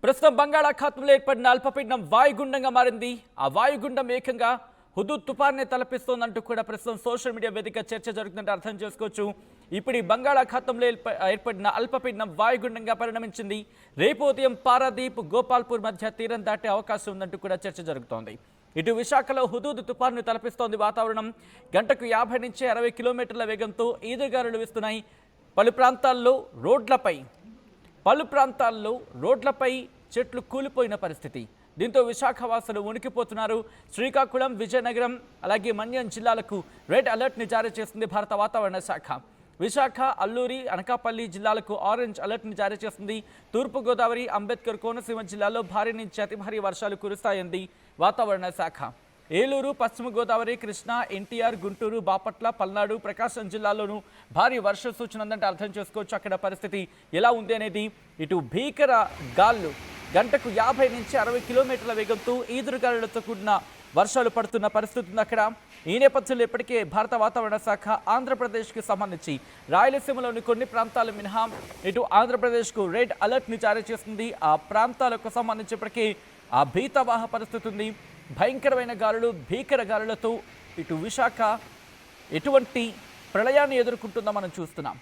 ప్రస్తుతం బంగాళాఖాతంలో ఏర్పడిన అల్పపీడనం వాయుగుండంగా మారింది. ఆ వాయుగుండం ఏకంగా హుదూద్ తుఫాన్నే తలపిస్తోందంటూ కూడా ప్రస్తుతం సోషల్ మీడియా వేదిక చర్చ జరుగుతుందంటే అర్థం చేసుకోవచ్చు. ఇప్పుడు ఈ బంగాళాఖాతంలో ఏర్పడిన అల్పపీడనం వాయుగుండంగా పరిణమించింది. రేపు ఉదయం పారాదీప్ గోపాల్పూర్ మధ్య తీరం దాటే అవకాశం ఉందంటూ కూడా చర్చ జరుగుతోంది. ఇటు విశాఖలో హుదూద్ తుఫాన్ను తలపిస్తోంది వాతావరణం. గంటకు 50 నుంచి 60 కిలోమీటర్ల వేగంతో ఈదురుగాలులు వీస్తున్నాయి. పలు ప్రాంతాల్లో రోడ్లపై చెట్లు కూలిపోయిన పరిస్థితి. దీంతో విశాఖ వాసులు వణికిపోతున్నారు. శ్రీకాకుళం, విజయనగరం అలాగే మన్యం జిల్లాలకు రెడ్ అలర్ట్ని జారీ చేసింది భారత వాతావరణ శాఖ. విశాఖ, అల్లూరి, అనకాపల్లి జిల్లాలకు ఆరెంజ్ అలర్ట్ని జారీ చేసింది. తూర్పుగోదావరి, అంబేద్కర్, కోనసీమ జిల్లాల్లో భారీ నుంచి అతి భారీ వర్షాలు కురుస్తాయంది వాతావరణ శాఖ. ఏలూరు, పశ్చిమ గోదావరి, కృష్ణా, ఎన్టీఆర్, గుంటూరు, బాపట్ల, పల్నాడు, ప్రకాశం జిల్లాల్లోనూ భారీ వర్ష సూచన ఉందంటే అర్థం చేసుకోవచ్చు అక్కడ పరిస్థితి ఎలా ఉంది అనేది. ఇటు భీకర గాళ్ళు గంటకు 50 నుంచి 60 కిలోమీటర్ల వేగంతో ఈదురుగాలులతో కూడిన వర్షాలు పడుతున్న పరిస్థితి ఉంది అక్కడ. ఈ నేపథ్యంలో ఇప్పటికే భారత వాతావరణ శాఖ ఆంధ్రప్రదేశ్కి సంబంధించి రాయలసీమలోని కొన్ని ప్రాంతాలు మినహా ఇటు ఆంధ్రప్రదేశ్కు రెడ్ అలర్ట్ని జారీ చేస్తుంది. ఆ ప్రాంతాలకు సంబంధించి ఇప్పటికే ఆ భీతవాహ పరిస్థితి ఉంది. భయంకరమైన గాలులు, భీకర గాలులతో ఇటు విశాఖ ఎటువంటి ప్రళయాన్ని ఎదుర్కొంటుందో మనం చూస్తున్నాం.